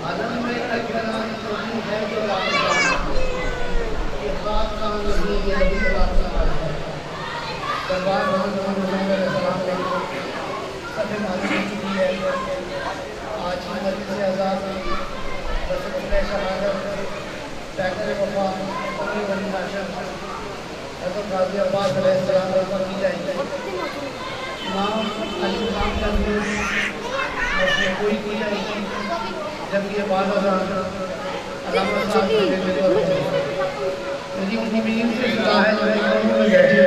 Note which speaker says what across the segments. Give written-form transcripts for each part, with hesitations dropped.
Speaker 1: आदम में एक तरह की है जो ये खास काम नहीं ये नबी का रास्ता है। दरबार सभी मालूम की है आज की नबी से आज़ाद रसूल शहादत फैक्ट्री वफा अपनी बनी नाशा हज़रत गाज़ी अब्बास अलैहिस्सलाम पर की जाएगी। इमाम अली इमाम चंद में कोई की जाएगी जब ये बात यदि उनकी मीटिंग से जुड़ा है जो है बैठे हैं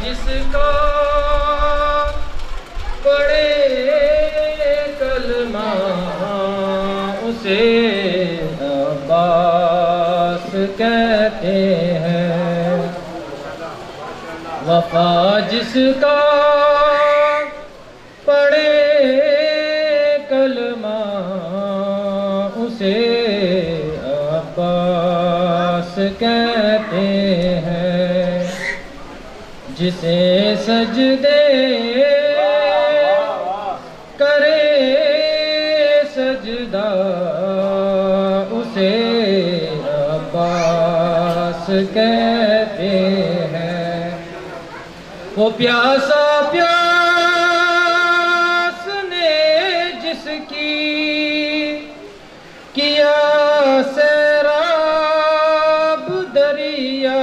Speaker 2: जिसका पढ़े कलमा उसे अब्बास कहते हैं। वफा जिसका पढ़े कलमा उसे अब्बास कहते हैं। जिसे सजदे करे सजदा उसे अब्बास कहते हैं। वो प्यासा प्यास ने जिसकी किया सैराब दरिया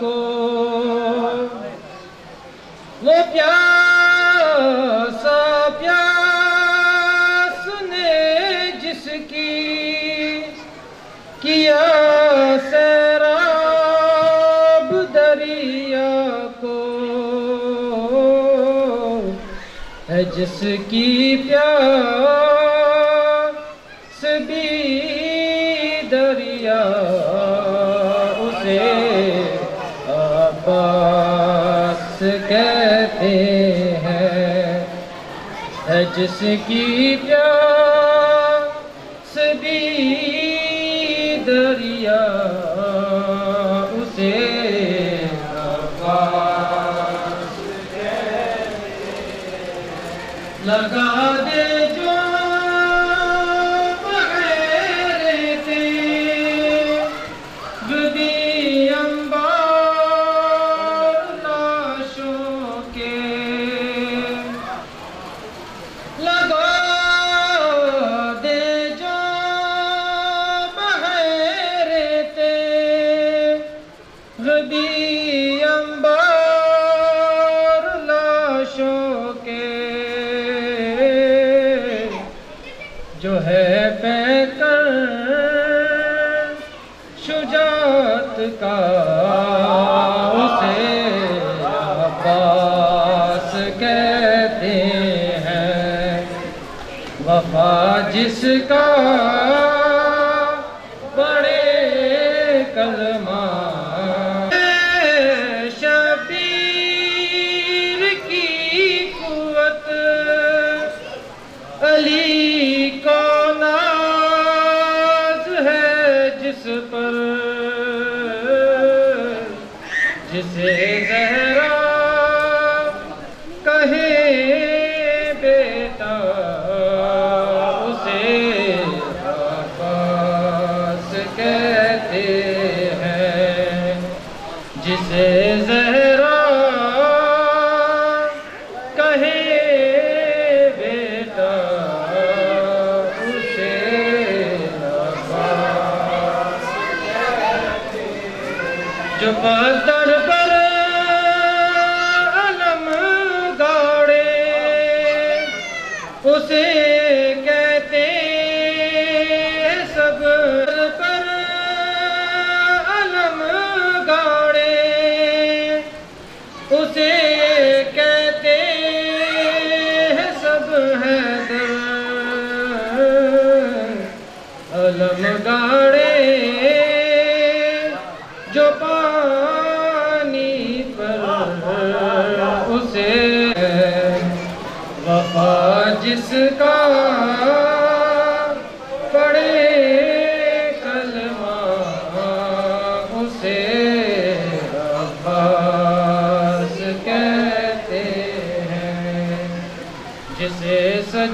Speaker 2: को, वो प्यासा प्यास ने जिसकी किया सैराब दरिया को, है जिसकी प्यास भी दरिया उसे अब्बास कहते हैं। है जिसकी प्यास भी दरिया उसे अब्बास कहते हैं। लगा दे जो बगैर थे गुदी अंबार लाशों के, लगा दे जो बहर थे गुदी अंबार लाशों के, जो है पैकर शुजात का उसे अब्बास कहते हैं। वफा जिसका बड़े कलमा शबीर की कुवत अली को नाज है जिस पर, जिसे ज़हरा कहे बेटा उसे अब्बास कहते हैं। जिसे ज़हरा कहे बेटा उसे अब्बास कहते हैं। जो पत्थर पर अलम गाड़े उसे कहते सब पर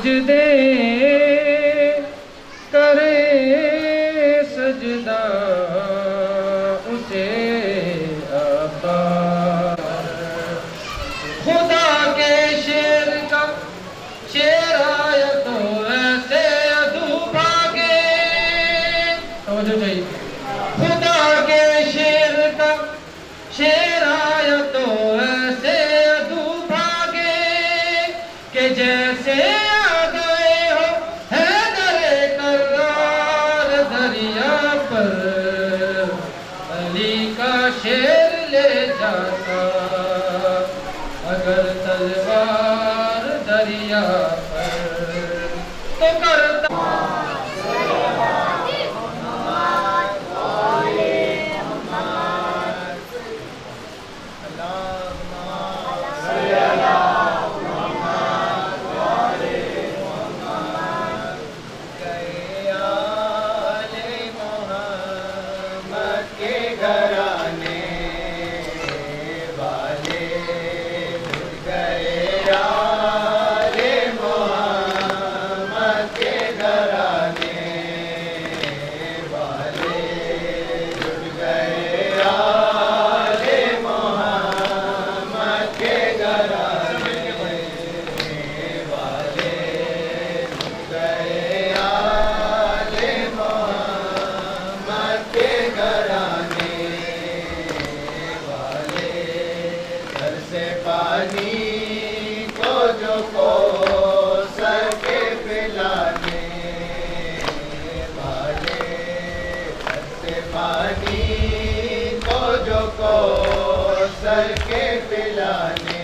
Speaker 2: सजदे करे सजदा उसे आका। खुदा के शेर का शेर आया तो ऐसे अधू भागे। समझो चाहिए। खुदा के शेर का शेर आया तो ऐसे अधू भागे कि जैसे आ गए हो हैदरे करार दरिया पर अली का शेर ले जाता अगर तलवार दरिया पर तो करता।
Speaker 3: सर के पिलाने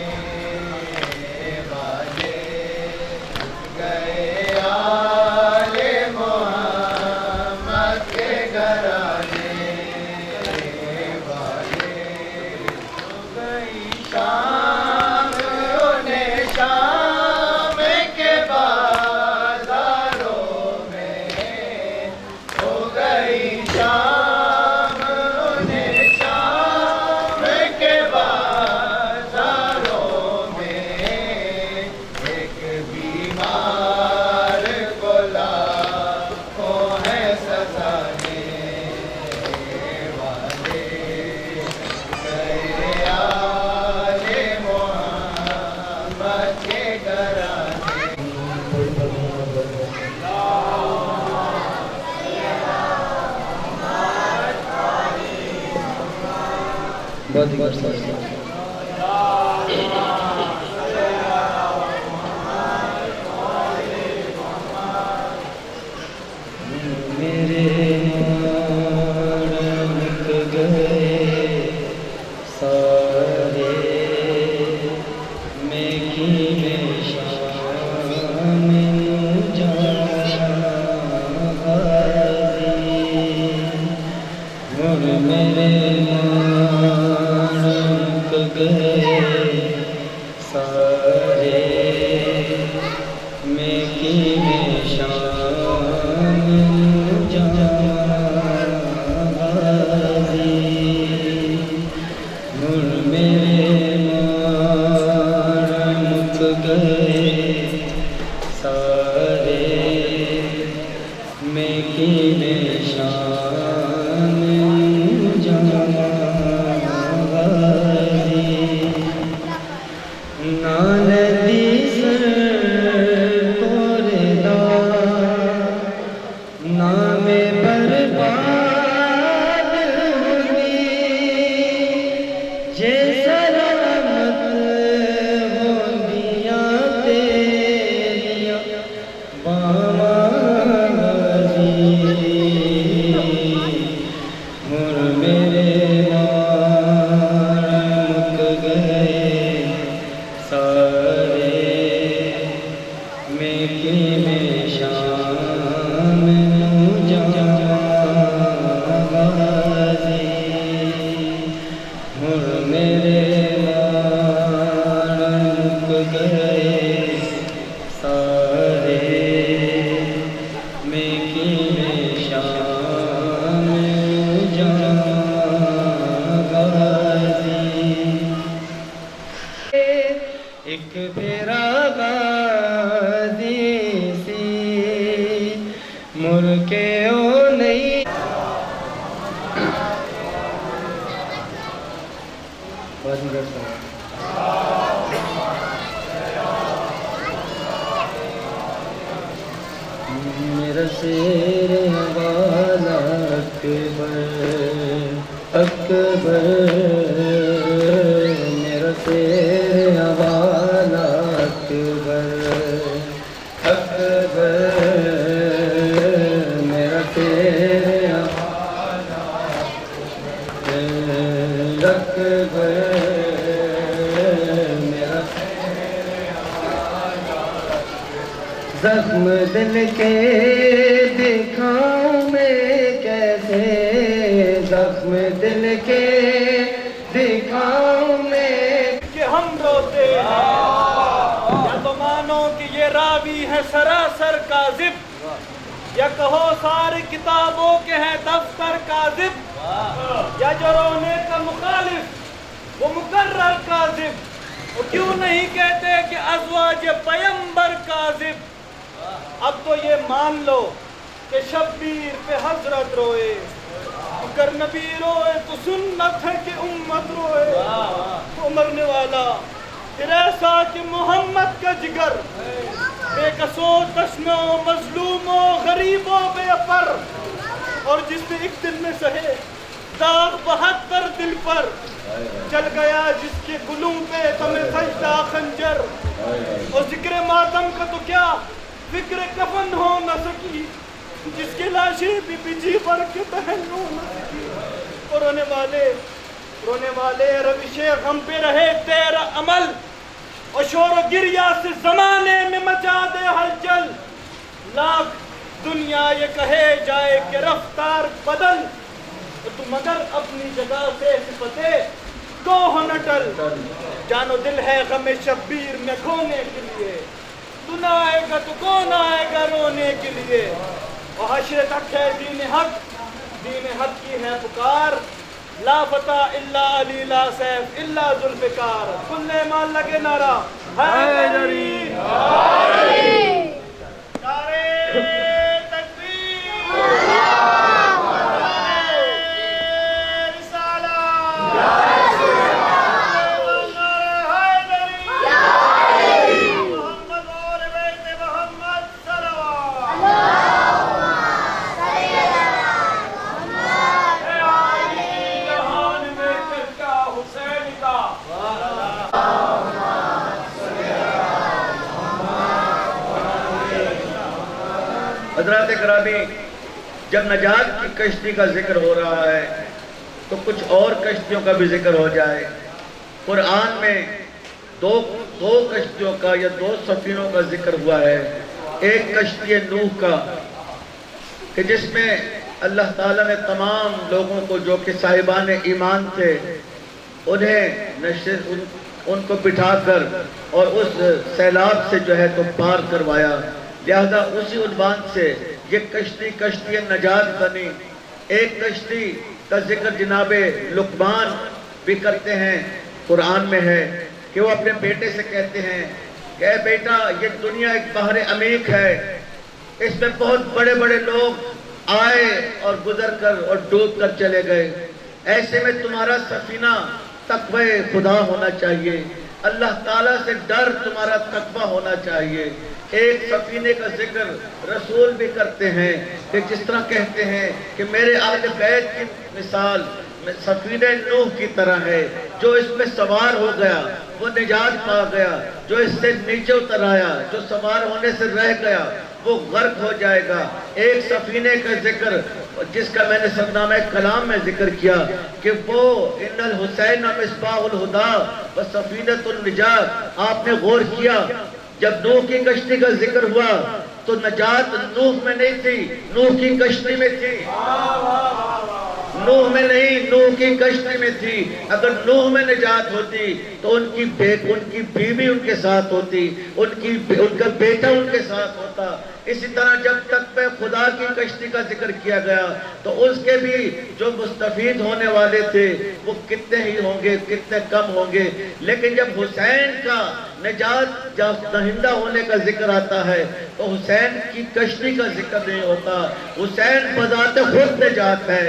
Speaker 3: वाले गए आले मोहम्मद के घराने वाले। गई शाम उन्हें शाम के बाजारों में हो गई शाम
Speaker 2: मेरे नानक गए सारे मैं की में शाम जादी मेरे नानक गए सारे मैं की में शाम जादी मेरे नानक गए सारे मैं की में शाम जादी। बाजीगर साहब। मेरा शेर वाला अकबर अकबर, मेरा शेर वाला अकबर अकबर, मेरा शेर वाला अकबर, मेरा जख्म दिल के दिखाऊं मैं कैसे, जख्म दिल के दिखाऊं मैं
Speaker 4: कि हम रोते हैं, या तो मानो कि ये रावी है सरासर काजिब, या कहो सारी किताबों के हैं दफ्तर काजिब, या जो रोने का मुखालिफ वो मुकर्रर काजिब। वो क्यों नहीं कहते कि अज़वाज पैगंबर काजिब। अब तो ये मान लो कि शब्बीर पे हजरत रोए, अगर नबी रोए तो सुन्नत है कि उम्मत रोए। तो मरने वाला फिर ऐसा कि मोहम्मद का जिगर बेकसो तश्नो मजलूमों गरीबों बेअपर, और जिसने एक दिल में सहे दाग 72 दिल पर, चल गया जिसके गुलूं पे तमे सजदा खंजर। और जिक्र मातम का तो क्या फिक्र कफन हो न सकी, जिसके लाशें भी बिजी भर के बहन हो न सकी। और रोने वाले रविशे गम पे रहे तेरा अमल, और शोर गिरिया से जमाने में मचा दे हलचल। लाख दुनिया ये कहे जाए कि रफ्तार बदल, तो तुम मगर अपनी जगह से सिफते को न टल। जानो दिल है गम शब्बीर में खोने के लिए, तू ना आएगा तो कौन आएगा रोने के लिए। और हश्र तक है दीन हक की है पुकार, ला फता इल्ला अली ला सैफ इल्ला जुल्फिकार। कुल्ले मान लगे नारा हैदरी नारे तकबीर रिसाला मोहम्मद और बेटे मोहम्मद सल्लल्लाहु
Speaker 3: हज़रात करामी, जब नजात की कश्ती का जिक्र हो रहा है तो कुछ और कश्तियों का भी जिक्र हो जाए। कुरान में दो कश्तियों का या 2 सफीनों का जिक्र हुआ है। एक कश्ती नूह का कि जिसमें अल्लाह ताला ने तमाम लोगों को जो कि साहिबान ईमान थे उन्हें उनको बिठाकर और उस सैलाब से जो है तो पार करवाया। लिहाजा उसी उन्वान से ये कश्ती नजात बनी। एक कश्ती का जिक्र जनाबे लुकमान भी करते हैं, कुरान में है कि वो अपने बेटे से कहते हैं कि बेटा ये दुनिया एक बहर अमीक है, इसमें बहुत बड़े बड़े लोग आए और गुजर कर और डूब कर चले गए। ऐसे में तुम्हारा सफीना तक़वे खुदा होना चाहिए, अल्लाह ताला से डर तुम्हारा तक़वा होना चाहिए। एक सफीने का जिक्र रसूल भी करते हैं कि जिस तरह कहते हैं कि मेरे अहले बैत की मिसाल सफीने नूह की तरह है, जो इसमें सवार हो गया वो निजात पा गया, जो इससे नीचे उतर आया, जो सवार होने से रह गया वो गर्क हो जाएगा। एक सफीने का जिक्र जिसका मैंने सरनामे कलाम में जिक्र किया कि वो इन्नल हुसैन मिस्बाहुल हुदा व सफीनतुन निजात। आपने गौर किया जब नूह की कश्ती का जिक्र हुआ तो नजात नूह में नहीं थी, नूह की कश्ती में थी। नूह में नहीं, नूह की कश्ती में थी। अगर नूह में निजात होती तो उनकी बीवी उनके साथ होती, उनका बेटा उनके साथ होता। इसी तरह जब तक पे खुदा की कश्ती का जिक्र किया गया तो उसके भी जो मुस्तफीद होने वाले थे वो कितने ही होंगे, कितने कम होंगे। लेकिन जब हुसैन का निजात जब दहिंदा होने का जिक्र आता है तो हुसैन की कश्ती का जिक्र नहीं होता। हुसैन बजाते खुद निजात है।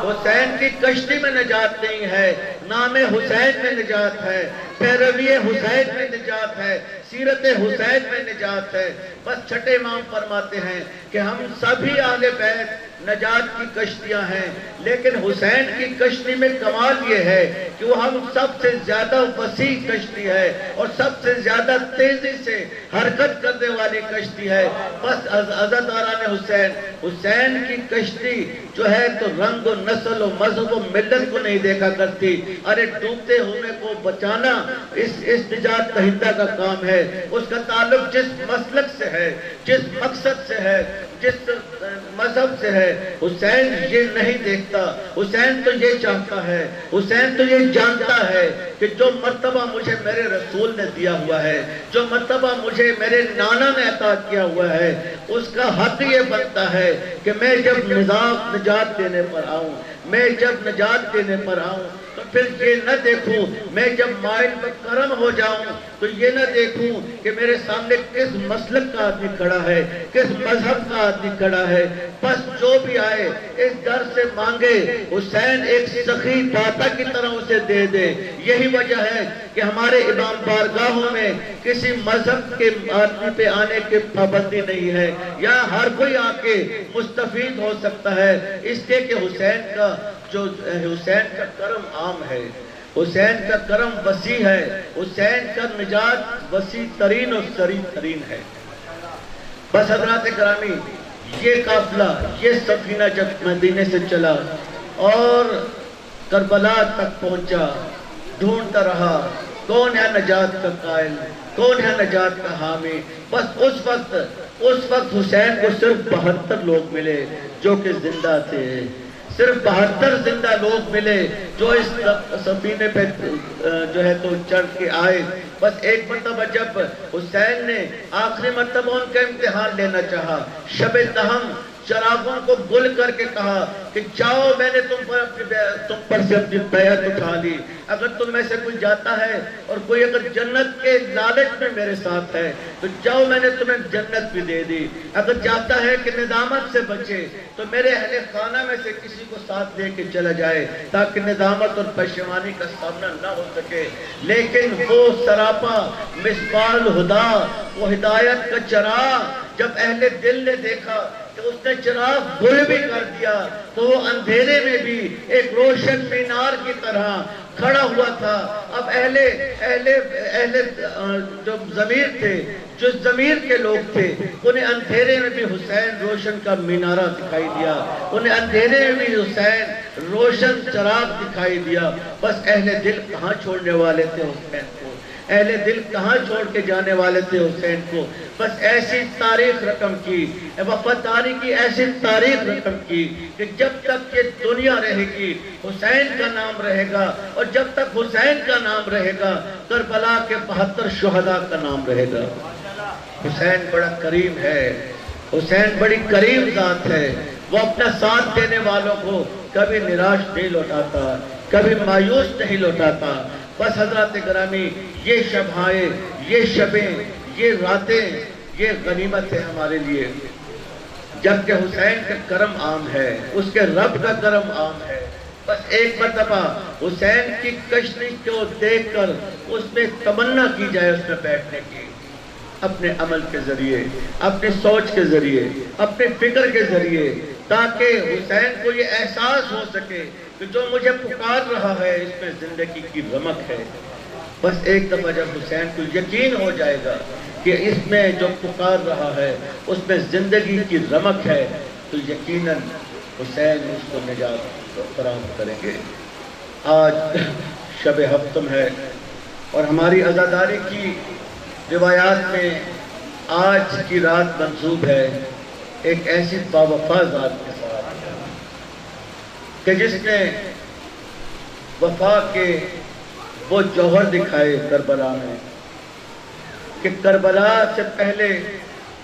Speaker 3: हुसैन की कश्ती में निजात नहीं है, नाम हुसैन में निजात है, पैरवी हुसैन में निजात है, सीरत हुसैन में निजात है। बस छठे इमाम फरमाते हैं कि हम सभी आले बैत नजात की कश्तियां हैं, लेकिन हुसैन की कश्ती में कमाल ये है कि वो हम सबसे ज्यादा वसी कश्ती है और सबसे ज्यादा तेजी से हरकत करने वाली कश्ती है। बस अज़ादारान हुसैन, हुसैन की कश्ती जो है तो रंग व नस्ल व मजहब व मिल्लत को नहीं देखा करती। अरे डूबते होने को बचाना इस निजात दहिंदा का काम है। उसका ताल्लुक जिस मसलक से है, जिस मकसद से है, जिस मजहब से है, हुसैन ये नहीं देखता। हुसैन तो ये चाहता है, हुसैन तो ये जानता है कि जो मर्तबा मुझे मेरे रसूल ने दिया हुआ है, जो मर्तबा मुझे मेरे नाना ने अता किया हुआ है, उसका हक ये बनता है कि मैं जब निजात देने पर आऊं, मैं जब निजात देने पर आऊं तो फिर ये न देखूं, मैं जब माइल पर करम हो जाऊं तो ये न देखूं कि मेरे सामने किस मसलक का आदमी खड़ा है, किस मजहब का आदमी खड़ा है। बस जो भी आए इस दर से मांगे, हुसैन एक सखी दाता की तरह उसे दे दे। यही वजह है कि हमारे इमाम बारगाहों में किसी मजहब के आदमी पे आने की पाबंदी नहीं है, यहाँ हर कोई आके मुस्तफीद हो सकता है, इसलिए कि हुसैन का करम आम है, हुसैन का करम वसी है, हुसैन का निजात वसी तरीन और सरी तरीन है। बस हज़रात करामी, ये काफिला, ये सफीना जब मदीने से चला और करबला तक पहुंचा, ढूंढता रहा कौन है नजात का कायल, कौन है नजात का हामी। बस उस वक्त हुसैन को सिर्फ 72 लोग मिले जो कि जिंदा थे, सिर्फ 72 जिंदा लोग मिले जो इस सफीने पे जो है तो चढ़ के आए। बस एक मरतबा जब हुसैन ने आखिरी मरतबा उनका इम्तिहान लेना चाहा, शब तहम चरागों को गुल करके कहा कि जाओ, मैंने तुम पर से अपनी बैत उठा ली, अगर तुम में से कोई जाता है और कोई अगर जन्नत के लालच में मेरे साथ है तो जाओ, मैंने तुम्हें जन्नत भी दे दी। अगर जाता है कि निदामत से बचे तो मेरे अहले खाना में से किसी को साथ लेके चला जाए ताकि निदामत और पशेमानी का सामना न हो सके। लेकिन वो सरापा मिसबाल हुदा, वो हिदायत का चराग जब अहले दिल ने देखा तो उसने चिराग गुल भी कर दिया, तो वो अंधेरे में भी एक रोशन मीनार की तरह खड़ा हुआ था। अब अहले जो ज़मीर थे, जो ज़मीर के लोग थे, उन्हें अंधेरे में भी हुसैन रोशन का मीनारा दिखाई दिया, उन्हें अंधेरे में भी हुसैन रोशन चिराग दिखाई दिया। बस अहले दिल कहाँ छोड़ने वाले थे हुसैन को, अहले दिल कहाँ छोड़ के जाने वाले थे हुसैन को। बस ऐसी तारीख रकम की, वफादारी की ऐसी तारीख रकम की कि जब तक ये दुनिया रहेगी हुसैन का नाम रहेगा, और जब तक हुसैन का नाम रहेगा करबला के 72 शुहदा का नाम रहेगा। हुसैन बड़ा करीम है, हुसैन बड़ी करीम जात है। वो अपना साथ देने वालों को कभी निराश नहीं लौटाता, कभी मायूस नहीं लौटाता। बस हजरत गिरामी, ये शबाएं, ये शबें, ये रातें, ये गनीमत है हमारे लिए, जबकि हुसैन का करम आम है, उसके रब का करम आम है। बस एक मरतबा हुसैन की कश्ती को देखकर उसमें तमन्ना की जाए उसमें बैठने की, अपने अमल के जरिए, अपनी सोच के जरिए, अपने फिक्र के जरिए, ताकि हुसैन को ये एहसास हो सके कि जो मुझे पुकार रहा है इसमें जिंदगी की रमक है। बस एक दफा जब हुसैन को यकीन हो जाएगा कि इसमें जो पुकार रहा है उसमें जिंदगी की रमक है, तो यकीनन हुसैन उसको निजात फराहम करेंगे। आज शब हफ्तम है और हमारी आज़ादारी की रिवायात में आज की रात मंसूब है एक ऐसी बावफा ज़ात के साथ कि जिसने वफा के वो जौहर दिखाए करबला में, कि करबला से पहले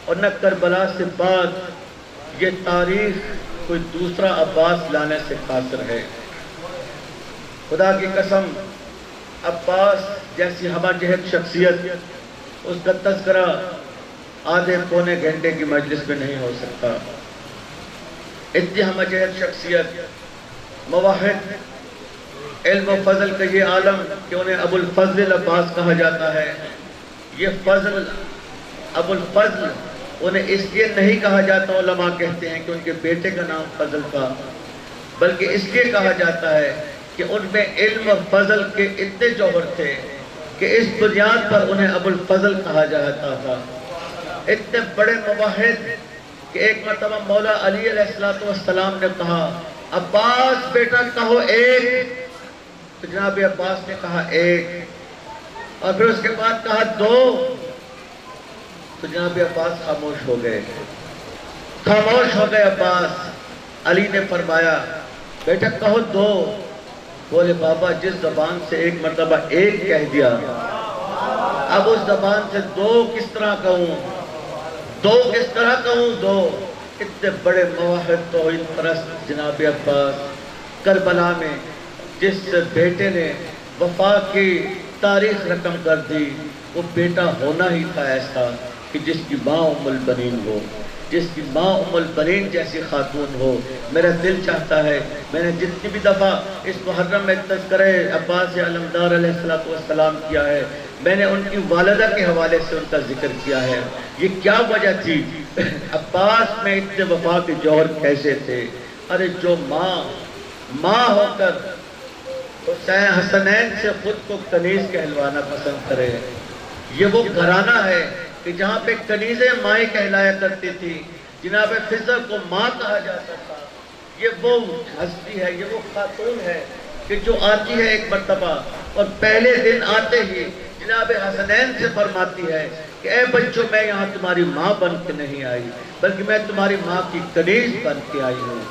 Speaker 3: और न करबला से बाद ये तारीख कोई दूसरा अब्बास लाने से कासिर है। खुदा की कसम, अब्बास जैसी हमाजहत शख्सियत, उसका तज़किरा आधे पौने घंटे की मजलिस में नहीं हो सकता। इतनी हमाजहत शख्सियत मुवाहिद इल्म व फजल का ये आलम कि उन्हें अबुल फजल अब्बास कहा जाता है। ये फजल अबुल फजल उन्हें इसलिए नहीं कहा जाता, उलमा कहते हैं कि उनके बेटे का नाम फजल था, बल्कि इसलिए कहा जाता है कि उनमें इल्म फजल के इतने जौहर थे कि इस बुनियाद पर उन्हें अबुल फजल कहा जाता था। इतने बड़े मुवाहिद कि एक मरतबा मौला अली अलैहिस्सलाम ने कहा, अब्बास बेटा कहो एक, तो जनाब अब्बास ने कहा एक, और फिर उसके बाद कहा दो, तो जनाब अब्बास खामोश हो गए, खामोश हो गए अब्बास। अली ने फरमाया बेटा कहो दो। बोले बाबा जिस जबान से एक मरतबा एक कह दिया, अब उस जबान से दो किस तरह कहूँ, दो किस तरह कहूँ दो। इतने बड़े मुवाहिद तौहीद परस्त जनाब अब्बास करबला में जिस बेटे ने वफा की तारीख रकम कर दी, वो बेटा होना ही था ऐसा कि जिसकी माँ उम्मुल बनीन हो, जिसकी माँ उम्मुल बनीन जैसी खातून हो। मेरा दिल चाहता है, मैंने जितनी भी दफ़ा इस मुहर्रम में तज़किरे अब्बास अलमदार अलैहिस्सलाम किया है, मैंने उनकी वालिदा के हवाले से उनका जिक्र किया है। ये क्या वजह थी, अब्बास में इतने वफा के जौहर कैसे थे। अरे जो माँ होकर हुसैन हसनैन से खुद को कनीज़ कहलवाना पसंद करे, ये वो घराना है कि जहाँ पे कनीज़ें माएँ कहलाया करती थी, जनाब फिज़र को माँ कहा जाता था। ये वो हस्ती है, ये वो खातून है कि जो आती है एक मरतबा और पहले दिन आते ही जनाब हसनैन से फरमाती है कि ए बच्चों, मैं यहाँ तुम्हारी माँ बन के नहीं आई, बल्कि मैं तुम्हारी माँ की कनीज़ बन के आई हूँ,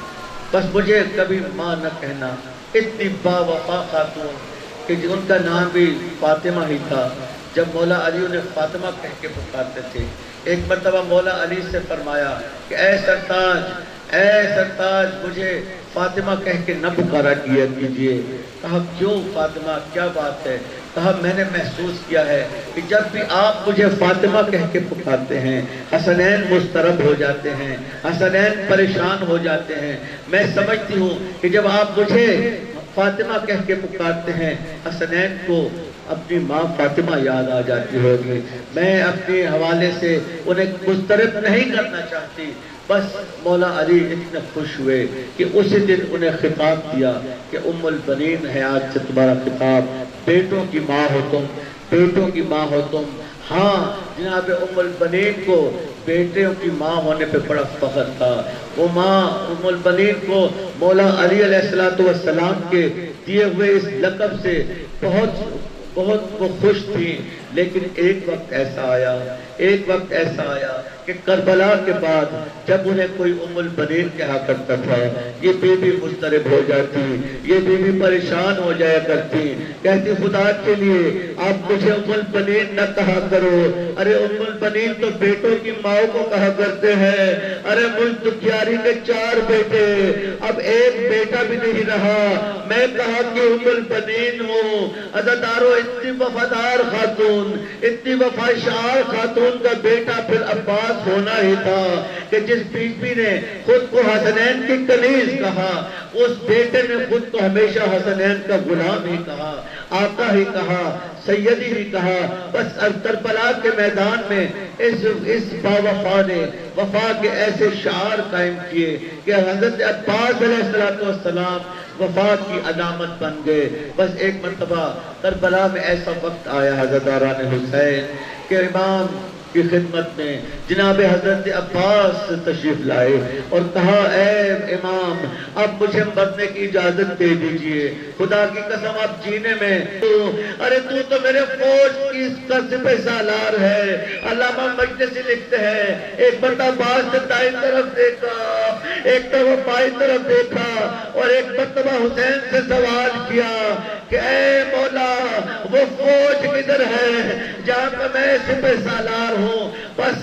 Speaker 3: बस मुझे कभी माँ न कहना। इतनी बावफा खातून कि उनका नाम भी फातिमा ही था। जब मौला अली उन्हें फातिमा कह के पुकारते थे, एक मरतबा मौला अली से फरमाया कि ए सरताज मुझे फातिमा कह के न पुकारा किया कीजिए। कहा क्यों फातिमा, क्या बात है? कहा मैंने महसूस किया है कि जब भी आप मुझे फातिमा कह के पुकारते हैं, हसनैन मुस्तरब हो जाते हैं, हसनैन परेशान हो जाते हैं। मैं समझती हूँ कि जब आप मुझे फातिमा कह के पुकारते हैं, हसनैन को अपनी माँ फातिमा याद आ जाती होगी। मैं अपने हवाले से उन्हें मुस्तरब नहीं करना चाहती। बस मौला अली इतने खुश हुए कि उसी दिन उन्हें खिताब दिया कि उम्मुल बनीन है, आज से तुम्हारा खिताब बेटों की माँ हो तुम, बेटों की माँ हो तुम। हाँ, जनाब उम्मुल बनीन को बेटियों की माँ होने पे बड़ा फख्र था। वो माँ उम्मुल बनीन को मौला अली अलैहिस्सलाम के दिए हुए इस लक़ब से बहुत वो खुश थी। लेकिन एक वक्त ऐसा आया कि करबला के बाद जब उन्हें कोई उम्मुल बनीन कहा करता था, ये बीबी मुस्तरब हो जाती, ये बीबी परेशान हो जाया करती, कहती खुदा के लिए आप मुझे उम्मुल बनीन न कहा करो। अरे उम्मुल बनीन तो बेटों की माओ को कहा करते हैं। अरे मुझ दुखियारी के 4 बेटे, अब एक बेटा भी नहीं रहा, मैं कहा कि उम्मुल बनीन हूँ। अज़ादारो, इतनी वफादार खातून, इतनी वफाशार खातून का बेटा फिर अब्बास होना ही था कि जिस बीबी ने खुद को हसनैन की कनीज कहा, उस बेटे ने खुद को हमेशा हसनैन का गुलाम ही कहा, आका ही कहा, सैयदी ही कहा। बस करबला के मैदान में इस बावफा ने वफा के ऐसे शार कायम किए कि हजरत अब्बास अलैहिस्सलाम वफा की अलामत बन गए। बस एक मरतबा करबला में ऐसा वक्त आया हज़रत आरान हुसैन के इमाम की खिदमत में जनाब हजरत अब्बास तशरीफ लाए और कहा, ए इमाम, अब मुझे मरने की इजाजत दे दीजिए, खुदा की कसम अब जीने में अरे तू तो मेरे फौज की सिपह सालार है। अल्लामा मजलिसी लिखते हैं, एक बंदा अब्बास ने दाई तरफ देखा, एक तरफ बाई तरफ देखा और एक मरतबा हुसैन से सवाल किया कि ए मौला, वो फौज किधर है जहाँ पर मैं सिपह सालार हूँ। बस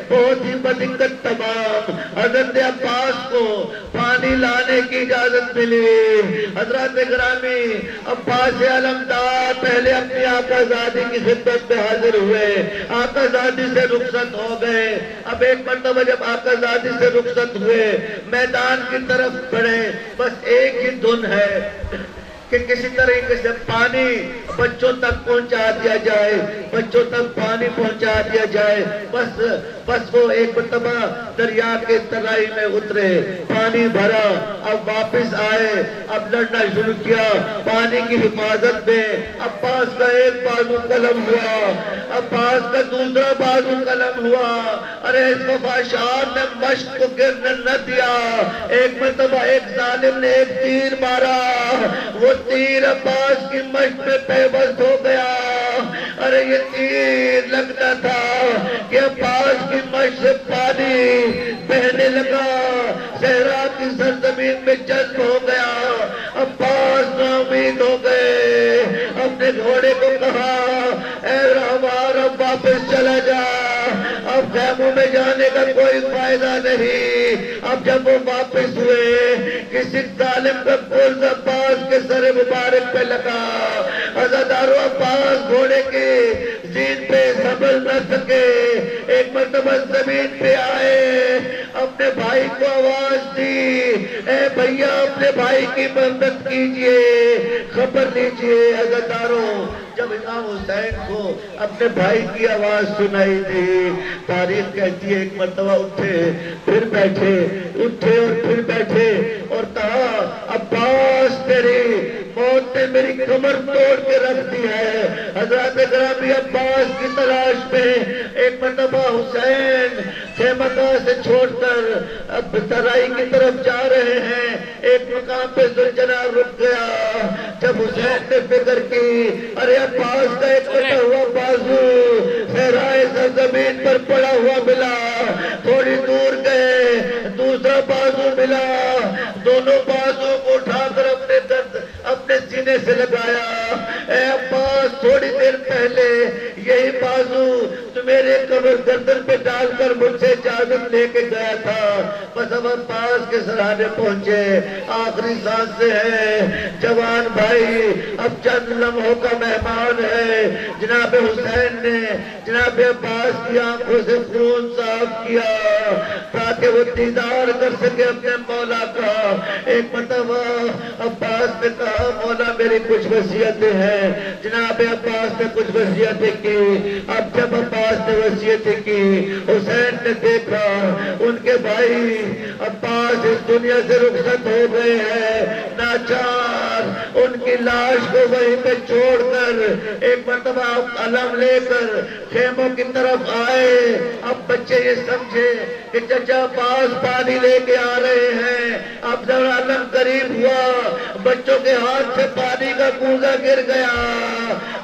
Speaker 3: बहुत ही बदिक्कत तमाम हजरत अब्बास को पानी लाने की इजाजत मिली। हजरत ग्रामी अब्बास अलमदार पहले अपनी आकाज़ादी की खिदमत में हाजिर हुए, आकाज़ादी से रुखसत हो गए। अब एक मरतबा जब आकाज़ादी से रुखसत हुए, मैदान की तरफ बढ़े, बस एक ही धुन है कि किसी तरीके से पानी बच्चों तक पहुंचा दिया जाए, बच्चों तक पानी पहुंचा दिया जाए। बस वो एक मरतबा दरिया के तराई में उतरे, पानी भरा, अब वापस आए, अब लड़ना शुरू किया पानी की हिफाजत में। अब्बास का एक बाजू कलम हुआ, अब्बास का दूसरा बाजू कलम हुआ। अरे इस वफा शाह ने मश्क को गिरने न दिया। एक मरतबा एक जालिम ने एक तीर मारा, वो तीर अब्बास की मश्क में पेवस्त हो गया। अरे ये तीर लगता था कि अब्बास की मश्क से पानी बहने लगा, सहरा की सरजमीन में जज्ब हो गया। अब्बास नाउमीद हो गए, अपने घोड़े को कहा, ऐ रहवार अब वापस चला जा, अब खैमों में जाने का कोई फायदा नहीं। अब जब वो वापस हुए, किसी जालिम का पुर्ज अब्बास के सर मुबारक पे लगा। अज़ादारो अब्बास घोड़े के जीन पे संभल न सके, एक मरतबा जमीन पे आए, अपने भाई को आवाज दी, ए भैया अपने भाई की मदद कीजिए, खबर लीजिए। अज़ादारो जब इमाम हुसैन को अपने भाई की आवाज सुनाई दी, तारीख कहती है एक मरतबा उठे फिर बैठे, उठे और फिर बैठे और कहा, अब्बास तेरी मौत ने मेरी कमर तोड़ के रख दी है। हजरत ग्रामी अब्बास की तलाश में एक मरतबा हुसैन खेमगाह से छोड़कर अब तराई की तरफ जा रहे हैं। एक मकाम पे जुलझना रुक गया। जब हुसैन ने फिक्र की, अरे अब्बास का एक कटा हुआ बाजू सहराए जमीन पर पड़ा हुआ मिला, थोड़ी दूर गए, दूसरा बाजू मिला, दोनों बाजुओं को उठाकर अपने सीने से लगाया। ए अब्बास थोड़ी देर पहले यही बाजू तो मेरे कमर गर्दन पे डालकर मुझसे इजाजत लेके गया था। बस अब अब्बास के सराहने पहुंचे, आखिरी सांस से है जवान भाई, अब चंद लम्हों का मेहमान है। जनाब हुसैन ने जनाब अब्बास की आंखों से खून साफ किया ताकि वो दीदार कर सके अपने मौला का। एक मरतबा अब्बास ने कहा, मौला मेरी कुछ वसीयतें हैं। जनाब अब्बास ने कुछ वसीयतें की। अब जब अब्बास ने वसीयतें की, हुसैन ने देखा उनके भाई अब्बास इस दुनिया से रुखसत हो गए हैं। नाचार उनकी लाश को वहीं पे छोड़कर एक मरतबा अलम लेकर खेमों की तरफ आए। अब बच्चे ये समझे कि चचा अब्बास पानी लेके आ रहे हैं। अब जब अलम करीब हुआ, बच्चों के हाथ से पानी का कूजा गिर गया।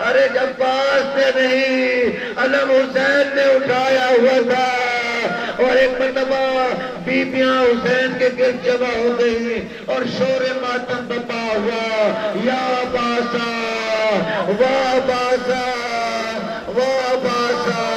Speaker 3: अरे जब अब्बास ने नहीं, अलम हुसैन ने उठाया हुआ था। और एक मरतबा बीबियां हुसैन के गिर्द जमा हो गई और शोरे मातम बपा हुआ। या बासा वाह बासा वाह बासा।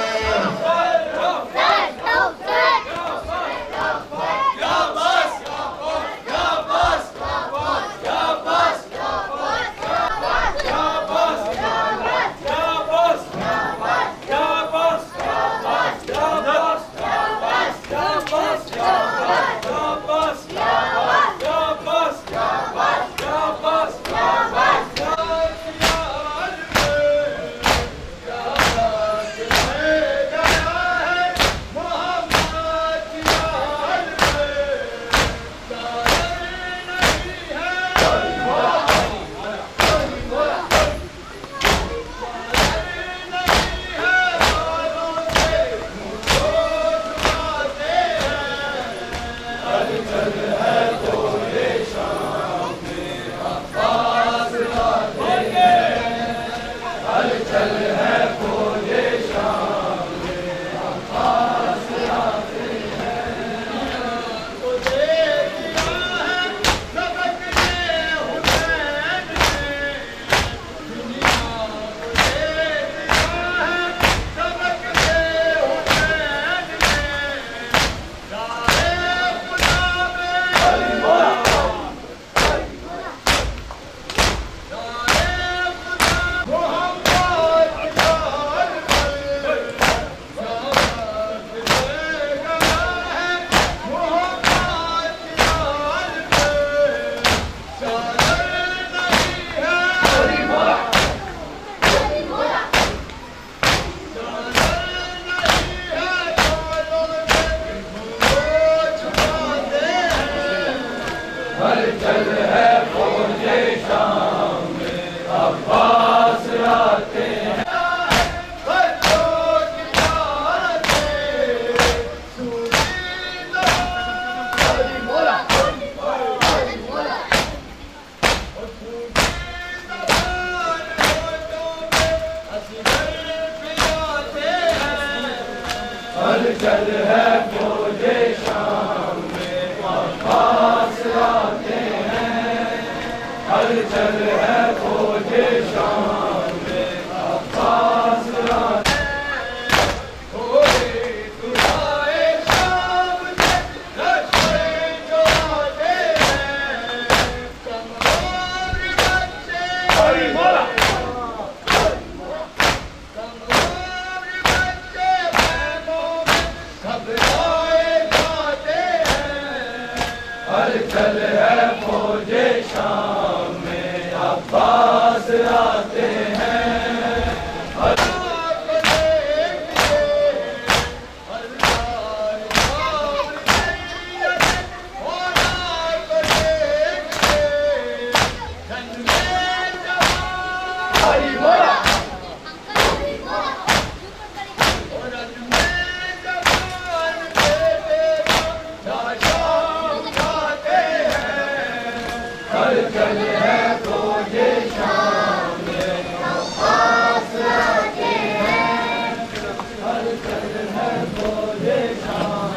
Speaker 2: हलचल है फौजे शाम में अब्बास आते हैं। हलचल है फौजे शाम में अब्बास आते हैं। घोड़े दुराए शाम से लश्कर जो आते हैं। कमर बच्चे हरी बोला हलचल है फौजे शाम में अब्बास आते हैं। हलचल है फौजे शाम में अब्बास आते हैं। हलचल है फौजे शाम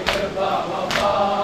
Speaker 4: कृपा वफा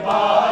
Speaker 4: मैं